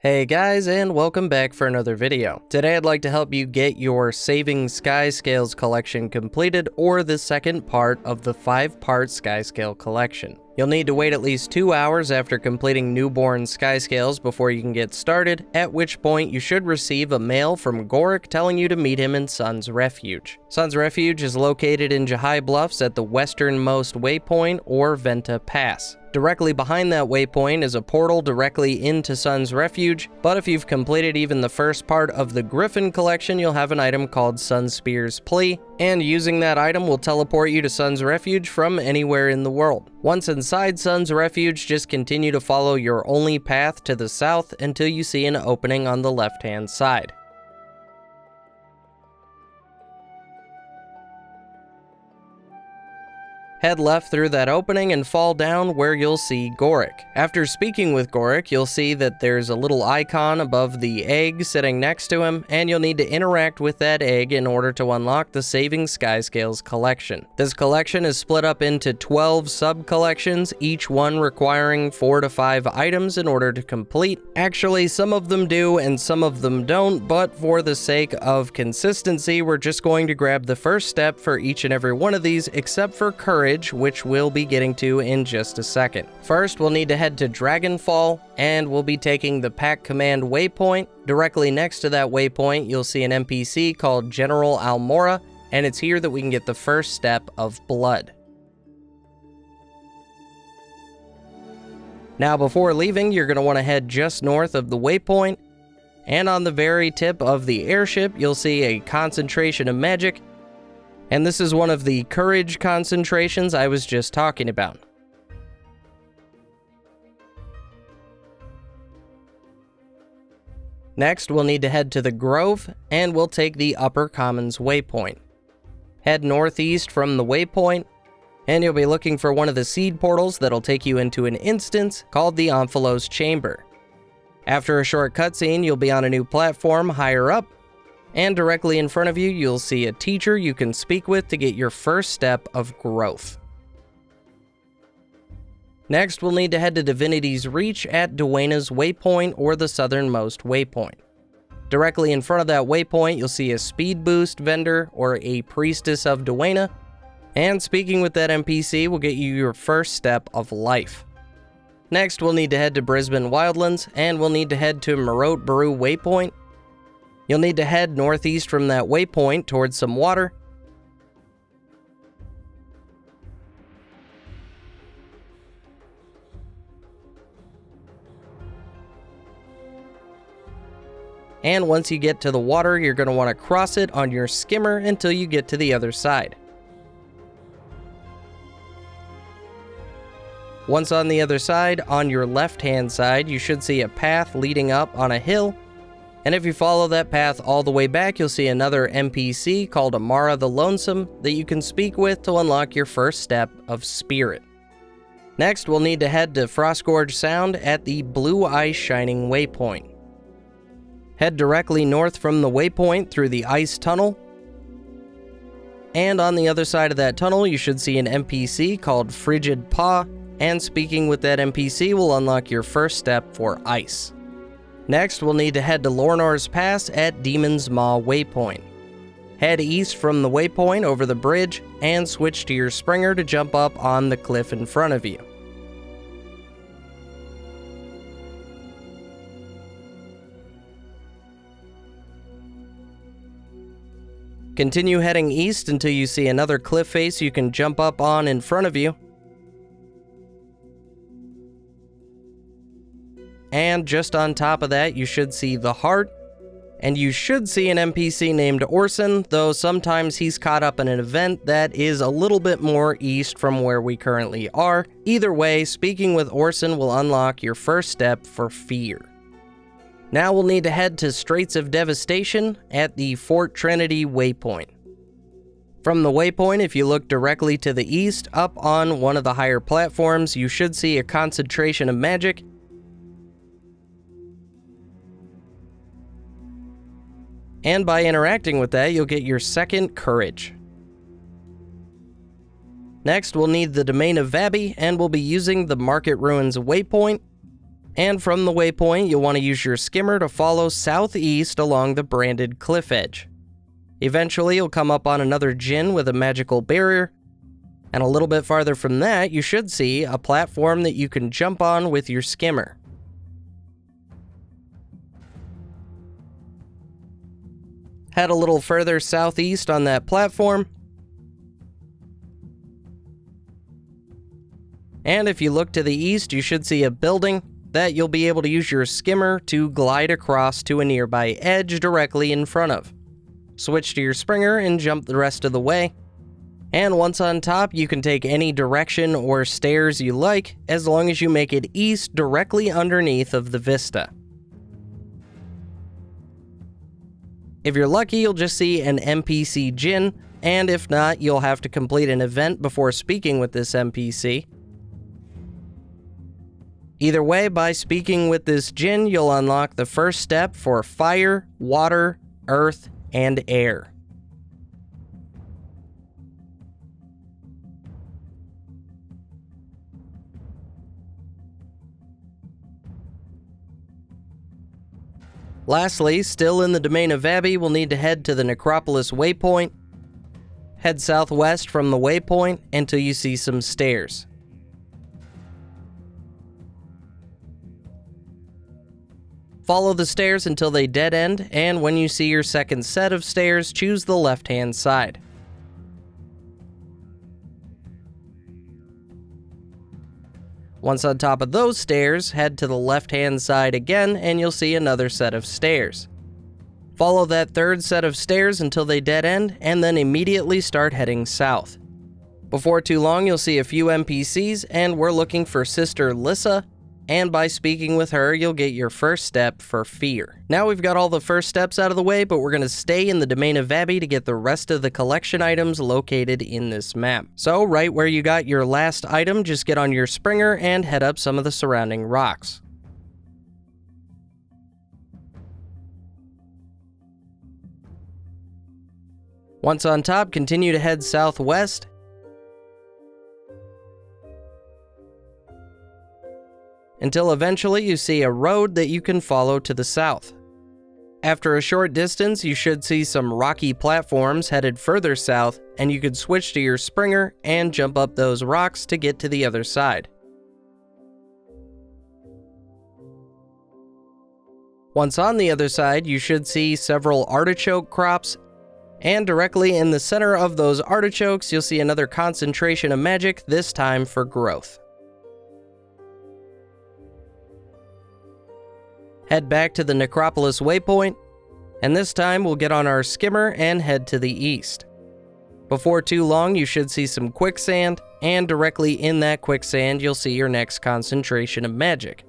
Hey guys, and welcome back for another video. Today I'd like to help you get your Saving Skyscales collection completed, or the second part of the 5-part Skyscale collection. You'll need to wait at least 2 hours after completing newborn Skyscales before you can get started, at which point you should receive a mail from Gorge telling you to meet him in Sun's Refuge. Sun's Refuge is located in Vagine Bluffs at the westernmost waypoint, or Vagine Pass. Directly behind that waypoint is a portal directly into Sun's Refuge, but if you've completed even the first part of the Griffin collection, you'll have an item called SunspearsPlea, and using that item will teleport you to Sun's Refuge from anywhere in the world. Once inside Sun's Refuge, just continue to follow your only path to the south until you see an opening on the left-hand side. Head left through that opening and fall down where you'll see Gorge. After speaking with Gorge, you'll see that there's a little icon above the egg sitting next to him, and you'll need to interact with that egg in order to unlock the Saving Skyscales collection. This collection is split up into 12 sub-collections, each one requiring 4 to 5 items in order to complete. Actually, some of them do and some of them don't, but for the sake of consistency, we're just going to grab the first step for each and every one of these, except for Courage, which we'll be getting to in just a second. First, we'll need to head to Dragonfall, and we'll be taking the Pack Command waypoint. Directly next to that waypoint, you'll see an NPC called General Almora, and it's here that we can get the first step of Blood. Now, before leaving, you're going to want to head just north of the waypoint, and on the very tip of the airship, you'll see a concentration of magic. And this is one of the courage concentrations I was just talking about. Next, we'll need to head to the Grove, and we'll take the Upper Commons waypoint. Head northeast from the waypoint, and you'll be looking for one of the seed portals that'll take you into an instance called the Omphalos Chamber. After a short cutscene, you'll be on a new platform higher up, and directly in front of you, you'll see a teacher you can speak with to get your first step of growth. Next, we'll need to head to Divinity's Reach at Duena's waypoint, or the southernmost waypoint. Directly in front of that waypoint, you'll see a speed boost vendor, or a priestess of Duena, and speaking with that NPC will get you your first step of life. Next, we'll need to head to Brisbane Wildlands, and we'll need to head to Marot Baru waypoint. You'll need to head northeast from that waypoint towards some water. And once you get to the water, you're going to want to cross it on your skimmer until you get to the other side. Once on the other side, on your left-hand side, you should see a path leading up on a hill. And if you follow that path all the way back, you'll see another NPC called Amara the Lonesome that you can speak with to unlock your first step of Spirit. Next, we'll need to head to Frostgorge Sound at the Blue Ice Shining waypoint. Head directly north from the waypoint through the ice tunnel. And on the other side of that tunnel, you should see an NPC called Frigid Paw, and speaking with that NPC will unlock your first step for Ice. Next, we'll need to head to Loras Pass at Demon's Maw waypoint. Head east from the waypoint over the bridge, and switch to your Springer to jump up on the cliff in front of you. Continue heading east until you see another cliff face you can jump up on in front of you. And just on top of that, you should see the Heart, and you should see an NPC named Orson, though sometimes he's caught up in an event that is a little bit more east from where we currently are. Either way, speaking with Orson will unlock your first step for Fear. Now we'll need to head to Straits of Devastation at the Fort Trinity waypoint. From the waypoint, if you look directly to the east, up on one of the higher platforms, you should see a concentration of magic. And by interacting with that, you'll get your second courage. Next, we'll need the Domain of Vabbi, and we'll be using the Market Ruins waypoint. And from the waypoint, you'll want to use your skimmer to follow southeast along the branded cliff edge. Eventually, you'll come up on another djinn with a magical barrier, and a little bit farther from that, you should see a platform that you can jump on with your skimmer. Head a little further southeast on that platform, and if you look to the east, you should see a building that you'll be able to use your skimmer to glide across to a nearby edge directly in front of. Switch to your springer and jump the rest of the way. And once on top, you can take any direction or stairs you like, as long as you make it east directly underneath of the vista. If you're lucky, you'll just see an NPC djinn, and if not, you'll have to complete an event before speaking with this NPC. Either way, by speaking with this djinn, you'll unlock the first step for fire, water, earth, and air. Lastly, still in the domain of Abbey, we'll need to head to the Necropolis waypoint. Head southwest from the waypoint until you see some stairs. Follow the stairs until they dead end, and when you see your second set of stairs, choose the left-hand side. Once on top of those stairs, head to the left-hand side again, and you'll see another set of stairs. Follow that third set of stairs until they dead end, and then immediately start heading south. Before too long, you'll see a few NPCs, and we're looking for Sister Lissa, and by speaking with her, you'll get your first step for fear. Now we've got all the first steps out of the way, but we're going to stay in the domain of Abbey to get the rest of the collection items located in this map. So right where you got your last item, just get on your springer and head up some of the surrounding rocks. Once on top, continue to head southwest, until eventually you see a road that you can follow to the south. After a short distance, you should see some rocky platforms headed further south, and you could switch to your springer and jump up those rocks to get to the other side. Once on the other side, you should see several artichoke crops, and directly in the center of those artichokes, you'll see another concentration of magic, this time for growth. Head back to the Necropolis waypoint, and this time we'll get on our skimmer and head to the east. Before too long, you should see some quicksand, and directly in that quicksand, you'll see your next concentration of magic.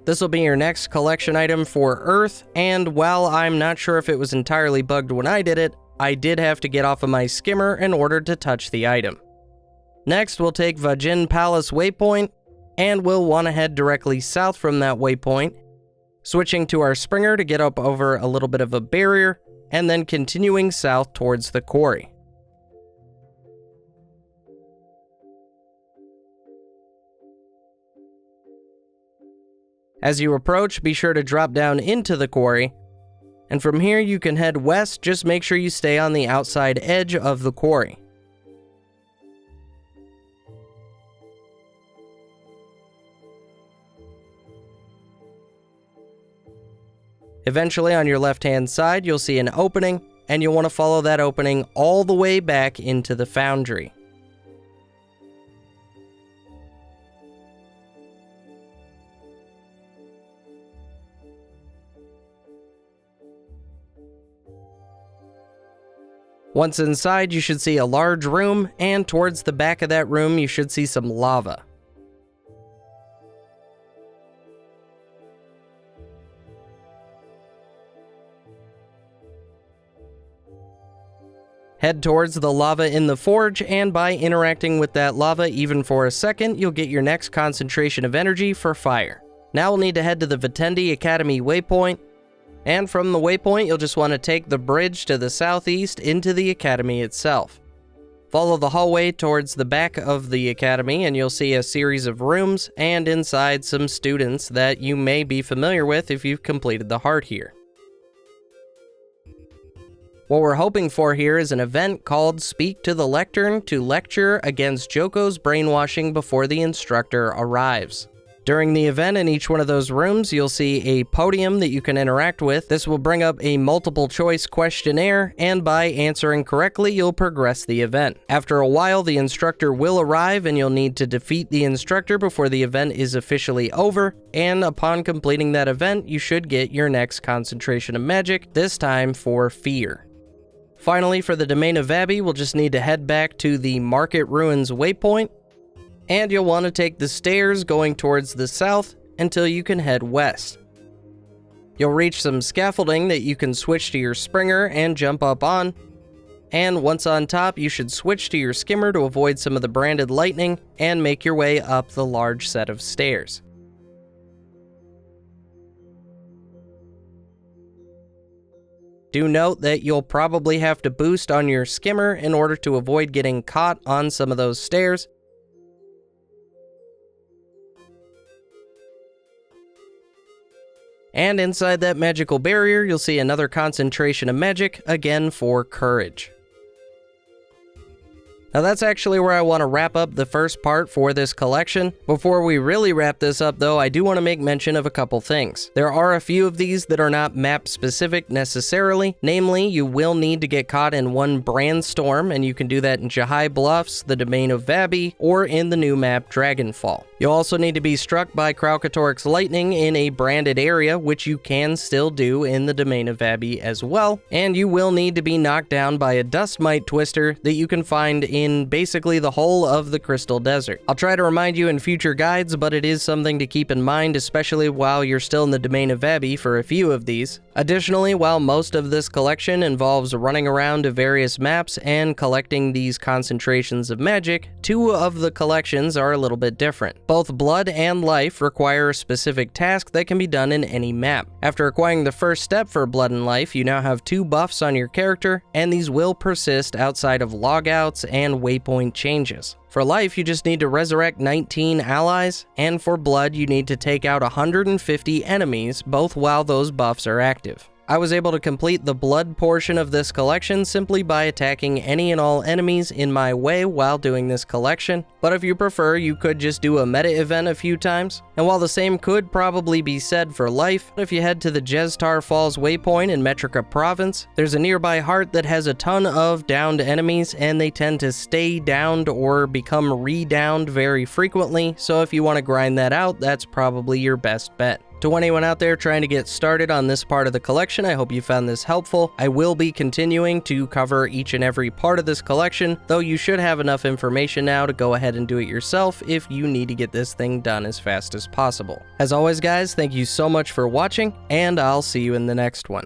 This will be your next collection item for Earth, and while I'm not sure if it was entirely bugged when I did it, I did have to get off of my skimmer in order to touch the item. Next, we'll take Vagine Palace waypoint, and we'll want to head directly south from that waypoint, switching to our springer to get up over a little bit of a barrier, and then continuing south towards the quarry. As you approach, be sure to drop down into the quarry, and from here you can head west, just make sure you stay on the outside edge of the quarry. Eventually, on your left-hand side, you'll see an opening, and you'll want to follow that opening all the way back into the foundry. Once inside, you should see a large room, and towards the back of that room, you should see some lava. Head towards the lava in the forge, and by interacting with that lava even for a second, you'll get your next concentration of energy for fire. Now we'll need to head to the Vagine Academy waypoint, and from the waypoint, you'll just want to take the bridge to the southeast into the academy itself. Follow the hallway towards the back of the academy and you'll see a series of rooms and inside some students that you may be familiar with if you've completed the heart here. What we're hoping for here is an event called Speak to the Lectern to lecture against Joko's brainwashing before the instructor arrives. During the event in each one of those rooms, you'll see a podium that you can interact with. This will bring up a multiple choice questionnaire, and by answering correctly, you'll progress the event. After a while, the instructor will arrive, and you'll need to defeat the instructor before the event is officially over, and upon completing that event, you should get your next concentration of magic, this time for Fear. Finally, for the domain of Abbey, we'll just need to head back to the Market Ruins waypoint, and you'll want to take the stairs going towards the south until you can head west. You'll reach some scaffolding that you can switch to your Springer and jump up on, and once on top, you should switch to your Skimmer to avoid some of the branded lightning and make your way up the large set of stairs. Do note that you'll probably have to boost on your Skimmer in order to avoid getting caught on some of those stairs. And inside that magical barrier, you'll see another concentration of magic, again for Courage. Now that's actually where I want to wrap up the first part for this collection. Before we really wrap this up though, I do want to make mention of a couple things. There are a few of these that are not map specific necessarily. Namely, you will need to get caught in one brand storm, and you can do that in Jahai Bluffs, the domain of Vabbi, or in the new map Dragonfall. You'll also need to be struck by Kraukatorik's lightning in a branded area, which you can still do in the domain of Abbey as well, and you will need to be knocked down by a Dust Mite Twister that you can find in basically the whole of the Crystal Desert. I'll try to remind you in future guides, but it is something to keep in mind, especially while you're still in the domain of Abbey for a few of these. Additionally, while most of this collection involves running around to various maps and collecting these concentrations of magic, two of the collections are a little bit different. Both Blood and Life require a specific task that can be done in any map. After acquiring the first step for Blood and Life, you now have 2 buffs on your character, and these will persist outside of logouts and waypoint changes. For Life, you just need to resurrect 19 allies, and for Blood, you need to take out 150 enemies, both while those buffs are active. I was able to complete the Blood portion of this collection simply by attacking any and all enemies in my way while doing this collection, but if you prefer, you could just do a meta event a few times. And while the same could probably be said for Life, if you head to the Jestar Falls waypoint in Metrica Province, there's a nearby heart that has a ton of downed enemies, and they tend to stay downed or become re-downed very frequently, so if you want to grind that out, that's probably your best bet. To anyone out there trying to get started on this part of the collection, I hope you found this helpful. I will be continuing to cover each and every part of this collection, though you should have enough information now to go ahead and do it yourself if you need to get this thing done as fast as possible. As always guys, thank you so much for watching, and I'll see you in the next one.